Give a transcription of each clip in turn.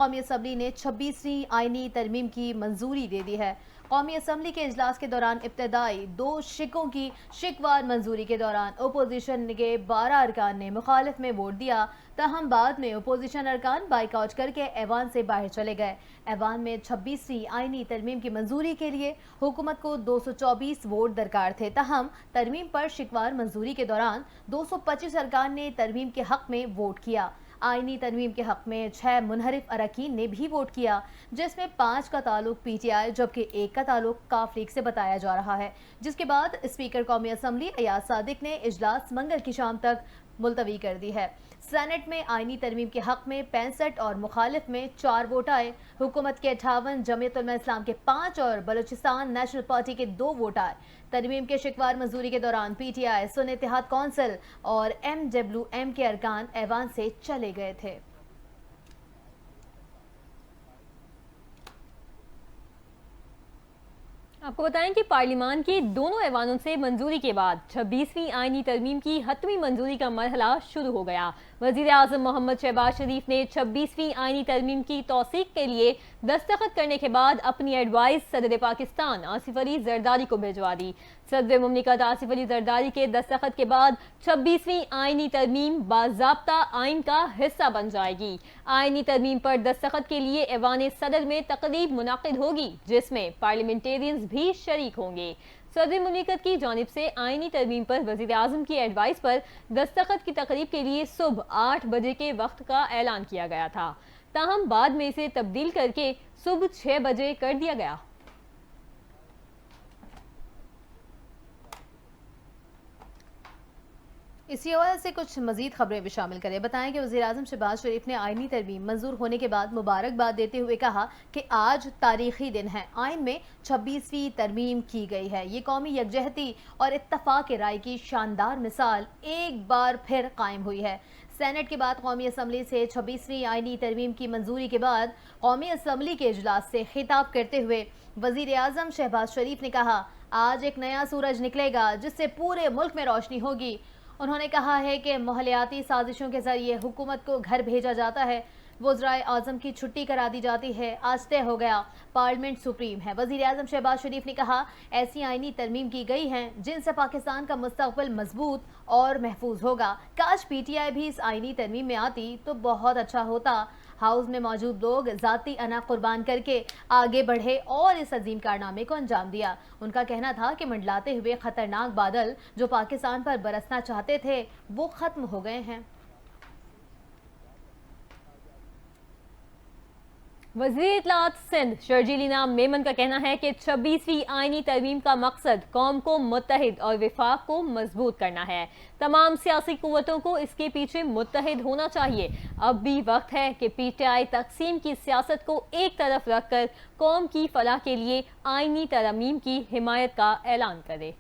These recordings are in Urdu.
قومی اسمبلی نے 26ویں آئینی ترمیم کی منظوری دے دی ہے۔ قومی اسمبلی کے اجلاس کے دوران ابتدائی 2 شقوں کی شقوار منظوری کے دوران اپوزیشن کے 12 ارکان نے مخالف میں ووٹ دیا، تاہم بعد میں اپوزیشن ارکان بائیک آؤٹ کر کے ایوان سے باہر چلے گئے۔ ایوان میں 26ویں آئینی ترمیم کی منظوری کے لیے حکومت کو 224 ووٹ درکار تھے، تاہم ترمیم پر شقوار منظوری کے دوران 225 ارکان نے ترمیم کے حق میں ووٹ کیا۔ آئینی ترمیم کے حق میں 6 منحرف اراکین نے بھی ووٹ کیا، جس میں 5 کا تعلق پی ٹی آئی جبکہ 1 کا تعلق کاف لیگ سے بتایا جا رہا ہے، جس کے بعد اسپیکر قومی اسمبلی ایاز صادق نے اجلاس منگل کی شام تک ملتوی کر دی ہے۔ سینٹ میں آئینی ترمیم کے حق میں 65 اور مخالف میں 4 ووٹ آئے۔ حکومت کے 58، جمعیت علماء اسلام کے 5 اور بلوچستان نیشنل پارٹی کے 2 ووٹ آئے۔ ترمیم کے شقوار منظوری کے دوران پی ٹی آئی، سنی اتحاد کونسل اور ایم ڈبلیو ایم کے ارکان ایوان سے چلے گئے تھے۔ آپ کو بتائیں کہ پارلیمان کے دونوں ایوانوں سے منظوری کے بعد 26ویں آئینی ترمیم کی حتمی منظوری کا مرحلہ شروع ہو گیا۔ وزیر اعظم محمد شہباز شریف نے 26ویں آئینی ترمیم کی توثیق کے لیے دستخط کرنے کے بعد اپنی ایڈوائز صدر پاکستان آصف علی زرداری کو بھجوا دی۔ صدر مملکت آصف علی زرداری کے دستخط کے بعد 26ویں آئینی ترمیم باضابطہ آئین کا حصہ بن جائے گی۔ آئینی ترمیم پر دستخط کے لیے ایوان صدر میں تقریب منعقد ہوگی، جس میں پارلیمنٹیرینز بھی شریک ہوں گے۔ صدر مملکت کی جانب سے آئینی ترمیم پر وزیر اعظم کی ایڈوائز پر دستخط کی تقریب کے لیے صبح 8 بجے کے وقت کا اعلان کیا گیا تھا، تاہم بعد میں اسے تبدیل کر کے صبح 6 بجے کر دیا گیا۔ اسی حوالے سے کچھ مزید خبریں بھی شامل کریں۔ بتائیں کہ وزیر اعظم شہباز شریف نے آئینی ترمیم منظور ہونے کے بعد مبارکباد دیتے ہوئے کہا کہ آج تاریخی دن ہے، آئین میں 26ویں ترمیم کی گئی ہے۔ یہ قومی یکجہتی اور اتفاق رائے کی شاندار مثال ایک بار پھر قائم ہوئی ہے۔ سینٹ کے بعد قومی اسمبلی سے 26ویں آئینی ترمیم کی منظوری کے بعد قومی اسمبلی کے اجلاس سے خطاب کرتے ہوئے وزیر اعظم شہباز شریف نے کہا، آج ایک نیا سورج نکلے گا جس سے پورے ملک میں روشنی ہوگی۔ انہوں نے کہا ہے کہ ماحولیاتی سازشوں کے ذریعے حکومت کو گھر بھیجا جاتا ہے، وزرائے اعظم کی چھٹی کرا دی جاتی ہے، آج طے ہو گیا، پارلیمنٹ سپریم ہے۔ وزیر اعظم شہباز شریف نے کہا، ایسی آئینی ترمیم کی گئی ہیں جن سے پاکستان کا مستقبل مضبوط اور محفوظ ہوگا۔ کاش پی ٹی آئی بھی اس آئینی ترمیم میں آتی تو بہت اچھا ہوتا۔ ہاؤس میں موجود لوگ ذاتی انا قربان کر کے آگے بڑھے اور اس عظیم کارنامے کو انجام دیا۔ ان کا کہنا تھا کہ منڈلاتے ہوئے خطرناک بادل جو پاکستان پر برسنا چاہتے تھے وہ ختم ہو گئے ہیں۔ وزیر اطلاعات سندھ شرجیل انعام میمن کا کہنا ہے کہ 26ویں آئینی ترمیم کا مقصد قوم کو متحد اور وفاق کو مضبوط کرنا ہے۔ تمام سیاسی قوتوں کو اس کے پیچھے متحد ہونا چاہیے۔ اب بھی وقت ہے کہ پی ٹی آئی تقسیم کی سیاست کو ایک طرف رکھ کر قوم کی فلاح کے لیے آئینی ترمیم کی حمایت کا اعلان کرے۔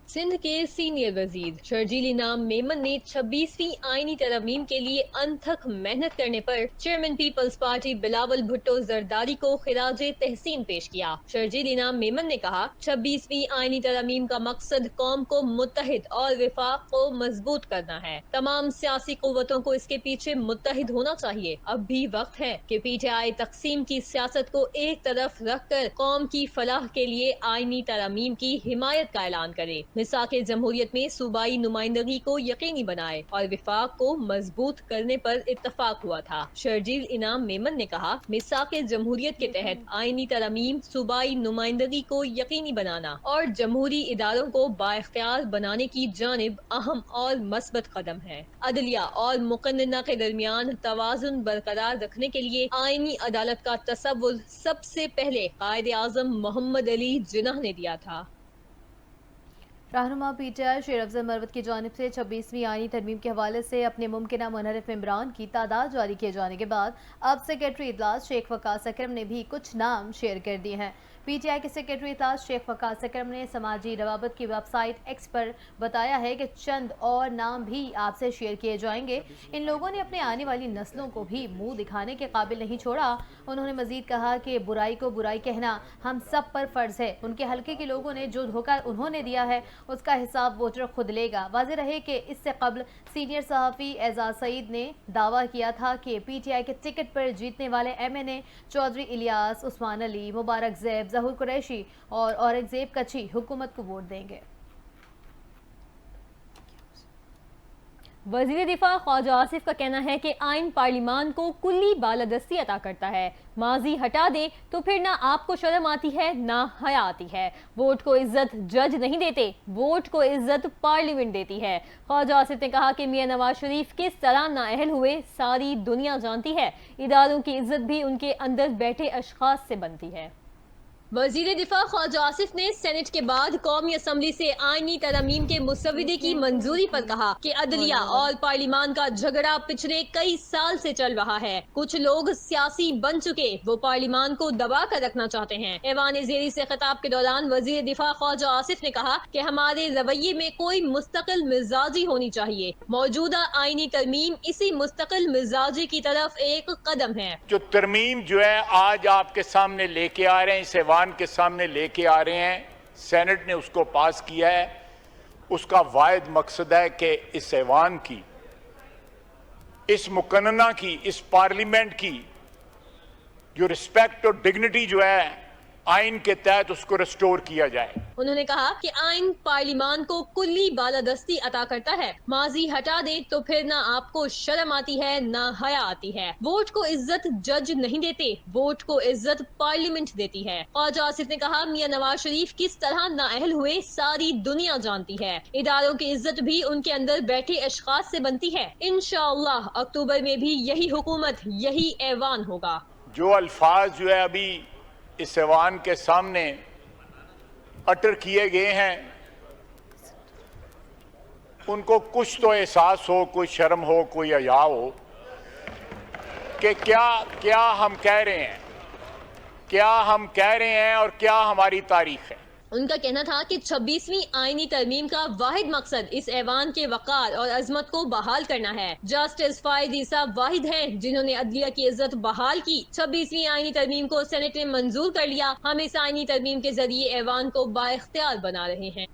سندھ کے سینئر وزیر شرجیل انعام میمن نے 26ویں آئینی ترمیم کے لیے انتھک محنت کرنے پر چیئرمین پیپلز پارٹی بلاول بھٹو زرداری کو خراج تحسین پیش کیا۔ شرجیل انعام میمن نے کہا، 26ویں آئینی ترمیم کا مقصد قوم کو متحد اور وفاق کو مضبوط کرنا ہے۔ تمام سیاسی قوتوں کو اس کے پیچھے متحد ہونا چاہیے۔ اب بھی وقت ہے کہ پی ٹی آئی تقسیم کی سیاست کو ایک طرف رکھ کر قوم کی فلاح کے لیے آئینی ترمیم کی حمایت کا اعلان کرے۔ میثاق جمہوریت میں صوبائی نمائندگی کو یقینی بنائے اور وفاق کو مضبوط کرنے پر اتفاق ہوا تھا۔ شرجیل انعام میمن نے کہا، میثاق جمہوریت کے تحت آئینی ترمیم صوبائی نمائندگی کو یقینی بنانا اور جمہوری اداروں کو بااختیار بنانے کی جانب اہم اور مثبت قدم ہے۔ عدلیہ اور مقننہ کے درمیان توازن برقرار رکھنے کے لیے آئینی عدالت کا تصور سب سے پہلے قائد اعظم محمد علی جناح نے دیا تھا۔ رہنما پی ٹی آئی شیر افضل مروت کی جانب سے 26ویں آئینی ترمیم کے حوالے سے اپنے ممکنہ منحرف ممبران کی تعداد جاری کیے جانے کے بعد اب سیکرٹری اجلاس شیخ وقاص اکرم نے بھی کچھ نام شیئر کر دیے ہیں۔ پی ٹی آئی کے سیکرٹری اجلاس شیخ وقاص اکرم نے سماجی روابط کی ویب سائٹ ایکس پر بتایا ہے کہ چند اور نام بھی آپ سے شیئر کیے جائیں گے۔ ان لوگوں نے اپنے آنے والی نسلوں کو بھی منہ دکھانے کے قابل نہیں چھوڑا۔ انہوں نے مزید کہا کہ برائی کو برائی کہنا ہم سب پر فرض ہے۔ ان کے حلقے کے لوگوں نے جو دھوکہ انہوں نے دیا ہے اس کا حساب ووٹر خود لے گا۔ واضح رہے کہ اس سے قبل سینئر صحافی اعزاز سعید نے دعویٰ کیا تھا کہ پی ٹی آئی کے ٹکٹ پر جیتنے والے ایم این اے چودھری الیاس، عثمان علی، مبارک زیب، ظہور قریشی اور اورنگ زیب کچھی حکومت کو ووٹ دیں گے۔ وزیر دفاع خواجہ آصف کا کہنا ہے کہ آئین پارلیمان کو کلی بالادستی عطا کرتا ہے، ماضی ہٹا دیں تو پھر نہ آپ کو شرم آتی ہے نہ حیا آتی ہے۔ ووٹ کو عزت جج نہیں دیتے، ووٹ کو عزت پارلیمنٹ دیتی ہے۔ خواجہ آصف نے کہا کہ میاں نواز شریف کس طرح نااہل ہوئے ساری دنیا جانتی ہے، اداروں کی عزت بھی ان کے اندر بیٹھے اشخاص سے بنتی ہے۔ وزیر دفاع خواجہ آصف نے سینٹ کے بعد قومی اسمبلی سے آئینی ترامیم کے مسودے کی منظوری پر کہا کہ عدلیہ اور پارلیمان کا جھگڑا پچھلے کئی سال سے چل رہا ہے۔ کچھ لوگ سیاسی بن چکے، وہ پارلیمان کو دبا کر رکھنا چاہتے ہیں۔ ایوان زیری سے خطاب کے دوران وزیر دفاع خواجہ آصف نے کہا کہ ہمارے رویے میں کوئی مستقل مزاجی ہونی چاہیے۔ موجودہ آئینی ترمیم اسی مستقل مزاجی کی طرف ایک قدم ہے۔ جو ترمیم جو ہے آج آپ کے سامنے لے کے آ رہے ہیں، اس ایوان کے سامنے لے کے آ رہے ہیں، سینٹ نے اس کو پاس کیا ہے، اس کا واحد مقصد ہے کہ اس ایوان کی، اس مقننہ کی، اس پارلیمنٹ کی جو رسپیکٹ اور ڈگنیٹی جو ہے آئین کے تحت اس کو ریسٹور کیا جائے۔ انہوں نے کہا کہ آئین پارلیمان کو کلی بالادستی عطا کرتا ہے، ماضی ہٹا دیں تو پھر نہ آپ کو شرم آتی ہے نہ حیا آتی ہے۔ ووٹ کو عزت جج نہیں دیتے، ووٹ کو عزت پارلیمنٹ دیتی ہے۔ خواجہ آصف نے کہا میاں نواز شریف کس طرح نااہل ہوئے ساری دنیا جانتی ہے، اداروں کی عزت بھی ان کے اندر بیٹھے اشخاص سے بنتی ہے۔ انشاءاللہ اکتوبر میں بھی یہی حکومت، یہی ایوان ہوگا۔ جو الفاظ جو ہے ابھی اس ایوان کے سامنے اٹر کیے گئے ہیں، ان کو کچھ تو احساس ہو، کوئی شرم ہو، کوئی حیا ہو کہ کیا ہم کہہ رہے ہیں، کیا ہم کہہ رہے ہیں اور کیا ہماری تاریخ ہے۔ ان کا کہنا تھا کہ 26ویں آئینی ترمیم کا واحد مقصد اس ایوان کے وقار اور عظمت کو بحال کرنا ہے۔ جسٹس فائد عیسیٰ واحد ہیں جنہوں نے عدلیہ کی عزت بحال کی۔ 26ویں آئینی ترمیم کو سینٹ نے منظور کر لیا، ہم اس آئینی ترمیم کے ذریعے ایوان کو بااختیار بنا رہے ہیں۔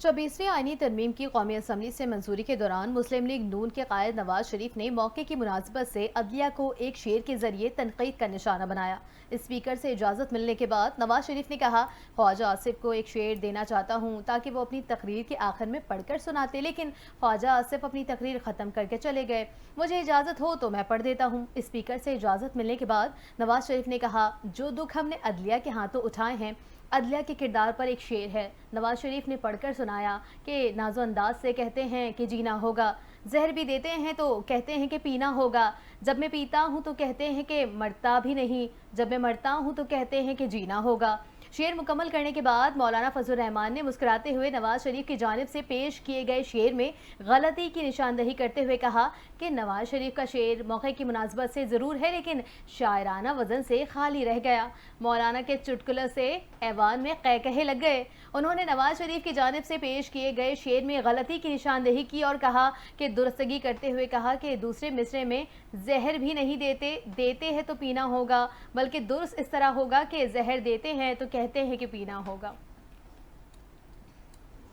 26ویں آئینی ترمیم کی قومی اسمبلی سے منظوری کے دوران مسلم لیگ نون کے قائد نواز شریف نے موقع کی مناسبت سے عدلیہ کو ایک شعر کے ذریعے تنقید کا نشانہ بنایا۔ اسپیکر سے اجازت ملنے کے بعد نواز شریف نے کہا خواجہ آصف کو ایک شعر دینا چاہتا ہوں تاکہ وہ اپنی تقریر کے آخر میں پڑھ کر سناتے، لیکن خواجہ آصف اپنی تقریر ختم کر کے چلے گئے۔ مجھے اجازت ہو تو میں پڑھ دیتا ہوں۔ اسپیکر سے اجازت ملنے کے بعد نواز شریف نے کہا جو دکھ ہم نے عدلیہ کے ہاتھوں اٹھائے ہیں، عدلیہ کے کردار پر ایک شعر ہے۔ نواز شریف نے پڑھ کر سنایا کہ ناز و انداز سے کہتے ہیں کہ جینا ہوگا، زہر بھی دیتے ہیں تو کہتے ہیں کہ پینا ہوگا، جب میں پیتا ہوں تو کہتے ہیں کہ مرتا بھی نہیں، جب میں مرتا ہوں تو کہتے ہیں کہ جینا ہوگا۔ شعر مکمل کرنے کے بعد مولانا فضل الرحمان نے مسکراتے ہوئے نواز شریف کی جانب سے پیش کیے گئے شعر میں غلطی کی نشاندہی کرتے ہوئے کہا کہ نواز شریف کا شعر موقع کی مناسبت سے ضرور ہے لیکن شاعرانہ وزن سے خالی رہ گیا۔ مولانا کے چٹکلوں سے ایوان میں قہقہے لگ گئے۔ انہوں نے نواز شریف کی جانب سے پیش کیے گئے شعر میں غلطی کی نشاندہی کی اور کہا کہ درستگی کرتے ہوئے کہا کہ دوسرے مصرے میں زہر بھی نہیں دیتے ہیں تو پینا ہوگا، بلکہ درست اس طرح ہوگا کہ زہر دیتے ہیں تو کہتے ہیں کہ پینا ہوگا۔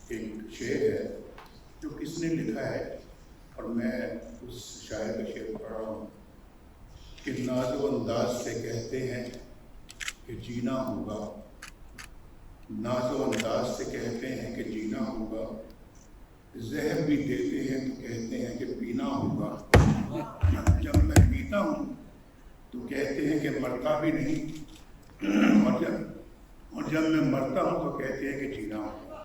ایک شعر ہے جو کس نے لکھا ہے اور میں اس شاعر کا شعر پڑھ رہا ہوں کہ ناز و انداز سے کہتے ہیں کہ جینا ہوگا، ناز و انداز سے کہتے ہیں کہ جینا ہوگا، زہر بھی دیتے ہیں تو کہتے ہیں کہ پینا ہوگا، جب میں پیتا ہوں تو کہتے ہیں کہ مرتا بھی نہیں، اور جب میں مرتا ہوں تو کہتے ہیں کہ جینا ہوگا۔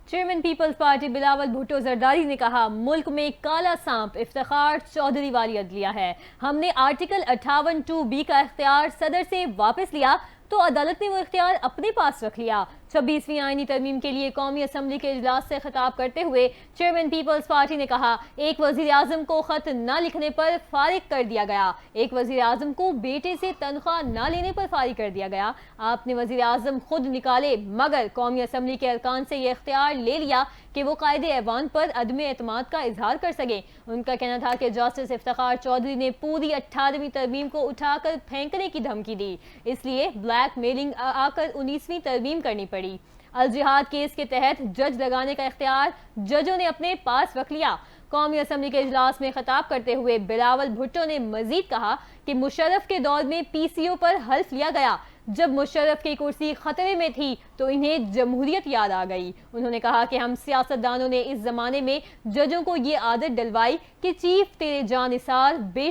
چیئرمین پیپلز پارٹی بلاول بھٹو زرداری نے کہا ملک میں کالا سانپ افتخار چودھری والی عدلیہ ہے، ہم نے آرٹیکل 58(2)B کا اختیار صدر سے واپس لیا تو عدالت نے وہ اختیار اپنے پاس رکھ لیا۔ 26ویں آئینی ترمیم کے لیے قومی اسمبلی کے اجلاس سے خطاب کرتے ہوئے چیئرمین پیپلز پارٹی نے کہا ایک وزیر اعظم کو خط نہ لکھنے پر فارغ کر دیا گیا، ایک وزیر اعظم کو بیٹے سے تنخواہ نہ لینے پر فارغ کر دیا گیا، آپ نے وزیر اعظم خود نکالے مگر قومی اسمبلی کے ارکان سے یہ اختیار لے لیا کہ وہ قائد ایوان پر عدم اعتماد کا اظہار کر سکیں۔ ان کا کہنا تھا کہ جسٹس افتخار چودھری نے پوری 18ویں ترمیم کو اٹھا کر پھینکنے کی دھمکی دی، اس لیے بلیک میلنگ آ کر 19ویں ترمیم کرنی پڑی۔ الجہاد کیس کے تحت جج لگانے کا اختیار ججوں نے اپنے پاس رکھ لیا۔ قومی اسمبلی کے اجلاس میں خطاب کرتے ہوئے بلاول بھٹو نے مزید کہا کہ مشرف کے دور میں پی سی او پر حلف لیا گیا، جب مشرف کی کرسی خطرے میں تھی تو انہیں جمہوریت یاد آ گئی۔ انہوں نے کہا کہ ہم سیاستدانوں نے اس زمانے میں ججوں کو یہ عادت ڈلوائی کہ چیف تیرے جانثار بے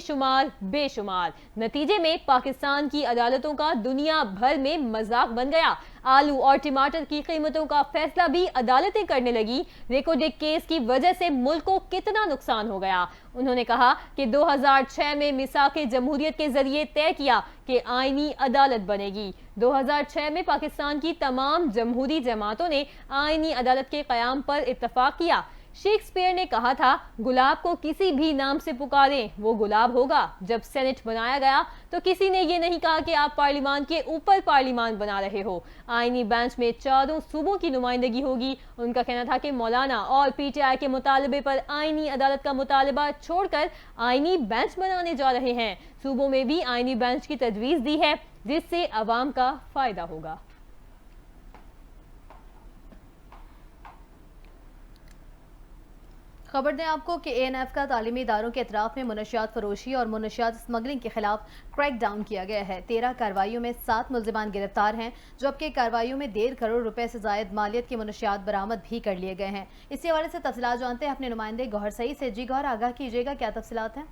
شمار، نتیجے میں پاکستان کی عدالتوں کا دنیا بھر میں مذاق بن گیا۔ آلو اور ٹماٹر کی قیمتوں کا فیصلہ بھی عدالتیں کرنے لگی۔ ریکوڈک کیس کی وجہ سے ملک کو کتنا نقصان ہو گیا۔ انہوں نے کہا کہ 2006 میں میثاق جمہوریت کے ذریعے طے کیا کہ آئینی عدالت بنے گی۔ 2006 میں پاکستان کی تمام جمہوری جماعتوں نے آئینی عدالت کے قیام پر اتفاق کیا۔ شیکسپیئر نے کہا تھا، گلاب کو کسی بھی نام سے پکاریں وہ گلاب ہوگا۔ جب سینٹ بنایا گیا تو کسی نے یہ نہیں کہا کہ آپ پارلیمان کے اوپر پارلیمان بنا رہے ہو۔ آئینی بینچ میں چاروں صوبوں کی نمائندگی ہوگی۔ ان کا کہنا تھا کہ مولانا اور پی ٹی آئی کے مطالبے پر آئینی عدالت کا مطالبہ چھوڑ کر آئینی بینچ بنانے جا رہے ہیں۔ صوبوں میں بھی آئینی بینچ کی تجویز دی ہے جس سے عوام کا فائدہ ہوگا۔ خبر دیں آپ کو کہ اے این ایف کا تعلیمی اداروں کے اطراف میں منشیات فروشی اور منشیات اسمگلنگ کے خلاف کریک ڈاؤن کیا گیا ہے۔ 13 کارروائیوں میں 7 ملزمان گرفتار ہیں، جبکہ کارروائیوں میں 1.5 کروڑ روپے سے زائد مالیت کے منشیات برآمد بھی کر لیے گئے ہیں۔ اسی حوالے سے تفصیلات جانتے ہیں اپنے نمائندے گوہر سعید سے۔ جی گوہر، آگاہ کیجیے گا، کیا تفصیلات ہیں؟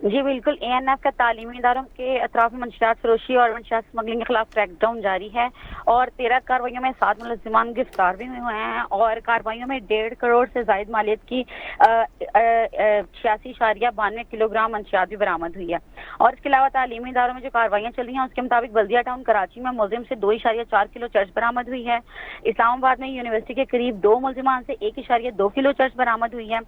جی بالکل، اے این ایف کا تعلیمی اداروں کے اطراف میں منشیات فروشی اور منشیات اسمگلنگ کے خلاف کریک ڈاؤن جاری ہے اور 13 کارروائیوں میں 7 ملزمان گرفتار بھی ہوئے ہیں اور کارروائیوں میں 1.5 کروڑ سے زائد مالیت کی 86.92 کلو گرام منشیات بھی برآمد ہوئی ہے۔ اور اس کے علاوہ تعلیمی اداروں میں جو کارروائیاں چل رہی ہیں اس کے مطابق بلدیہ ٹاؤن کراچی میں ملزم سے 2.4 کلو چرس برآمد ہوئی ہے۔ اسلام آباد میں یونیورسٹی کے قریب 2 ملزمان سے 1.2 کلو چرس برآمد ہوئی ہے۔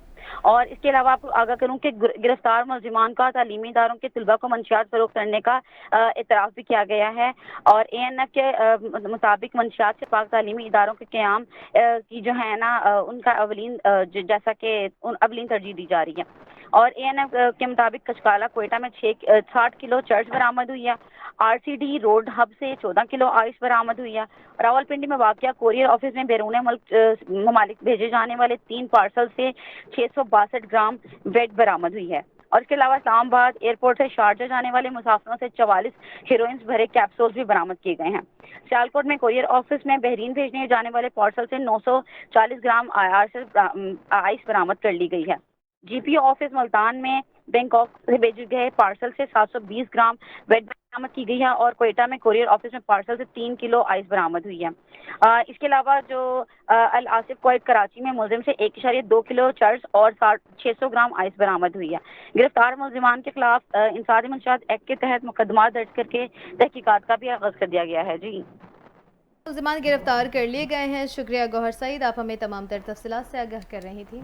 اور اس کے علاوہ آپ کو آگاہ کروں کہ گرفتار ملزمان کا تعلیمی اداروں کے طلباء کو منشیات فروخت کرنے کا اعتراف بھی کیا گیا ہے اور اے این ایف کے مطابق منشیات سے پاک تعلیمی اداروں کے قیام کی جو ہے نا ان کا اولین ترجیح دی جا رہی ہے۔ اور اے این ایف کے مطابق کچکالہ کوئٹہ میں 60 کلو چرس برآمد ہوئی ہے۔ R C D road Hub سے 14 کلو آئس برآمد ہوئی ہے۔ راولپنڈی میں واقع کوریئر آفس میں بیرون ملک ممالک بھیجے جانے والے 3 پارسل سے 662 گرام ویٹ برآمد ہوئی ہے۔ اور اس کے علاوہ اسلام آباد ایئرپورٹ سے شارجہ جانے والے مسافروں سے 44 ہیروئنز بھرے کیپسولز بھی برآمد کیے گئے ہیں۔ سیالکوٹ میں کوریئر آفس میں بحرین بھیجنے جانے والے پارسل سے 940 گرام آئس برآمد کر لی گئی ہے۔ جی پی او آفس ملتان میں بینکاک سے بھیجے گئے پارسل سے 720 گرام ویٹ برآمد کی گئی ہے اور کوئٹہ میں کوریئر آفس میں پارسل سے 3 کلو آئس برآمد ہوئی ہے۔ اس کے علاوہ جو الآصف کوئٹ کراچی میں ملزم سے 1.2 کلو چرس اور 600 گرام آئس برآمد ہوئی ہے۔ گرفتار ملزمان کے خلاف انصاری منشیات ایکٹ کے تحت مقدمات درج کر کے تحقیقات کا بھی آغاز کر دیا گیا ہے۔ جی، ملزمان گرفتار کر لیے گئے ہیں۔ شکریہ گوہر سعید، آپ ہمیں تمام تر تفصیلات سے آگاہ کر رہی تھی۔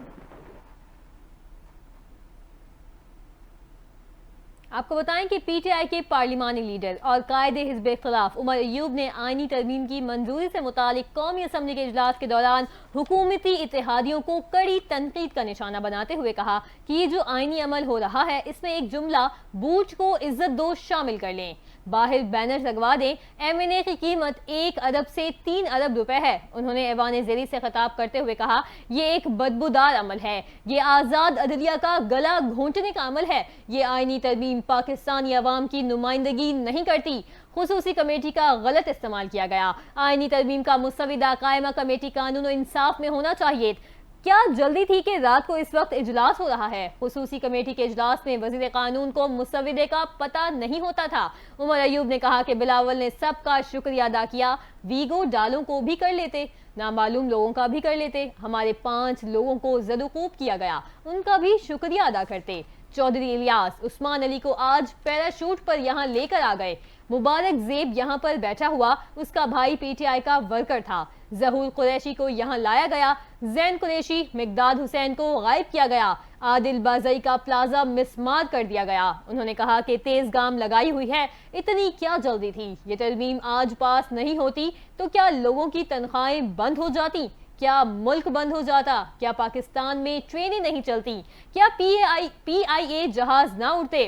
آپ کو بتائیں کہ پی ٹی آئی کے پارلیمانی لیڈر اور قائد حزب اختلاف عمر ایوب نے آئینی ترمیم کی منظوری سے متعلق قومی اسمبلی کے اجلاس کے دوران حکومتی اتحادیوں کو کڑی تنقید کا نشانہ بناتے ہوئے کہا کہ یہ جو آئینی عمل ہو رہا ہے اس میں ایک جملہ بوجھ کو عزت دو شامل کر لیں، باہر بینر لگوا دیں، ایم این اے کی قیمت 1 ارب سے 3 ارب روپے ہے۔ انہوں نے ایوان زیری سے خطاب کرتے ہوئے کہا یہ ایک بدبودار عمل ہے، یہ آزاد عدلیہ کا گلا گھونٹنے کا عمل ہے، یہ آئینی ترمیم پاکستانی عوام کی نمائندگی نہیں کرتی۔ خصوصی کمیٹی کا غلط استعمال کیا گیا۔ آئینی ترمیم کا مسودہ قائمہ کمیٹی قانون و انصاف میں ہونا چاہیے۔ کیا جلدی تھی کہ رات کو اس وقت اجلاس ہو رہا ہے؟ خصوصی کمیٹی کے اجلاس میں وزیر قانون کو مسودے کا پتہ نہیں ہوتا تھا۔ عمر ایوب نے کہا کہ بلاول نے سب کا شکریہ ادا کیا، ویگو ڈالوں کو بھی کر لیتے، نامعلوم لوگوں کا بھی کر لیتے، ہمارے 5 لوگوں کو زدوکوب کیا گیا، ان کا بھی شکریہ ادا کرتے۔ چودھری الیاس عثمان علی کو آج پیراشوٹ پر یہاں لے کر آ گئے۔ مبارک زیب یہاں پر بیٹھا ہوا، اس کا بھائی پی ٹی آئی کا ورکر تھا۔ ظہور قریشی کو یہاں لایا گیا، زین قریشی، مقداد حسین کو غائب کیا گیا، عادل بازئی کا پلازا مسمار کر دیا گیا۔ انہوں نے کہا کہ تیز گام لگائی ہوئی ہے، اتنی کیا جلدی تھی؟ یہ ترمیم آج پاس نہیں ہوتی تو کیا لوگوں کی تنخواہیں بند ہو جاتی؟ کیا ملک بند ہو جاتا؟ کیا پاکستان میں ٹرینیں نہیں چلتی؟ کیا پی آئی اے جہاز نہ اڑتے؟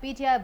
PTI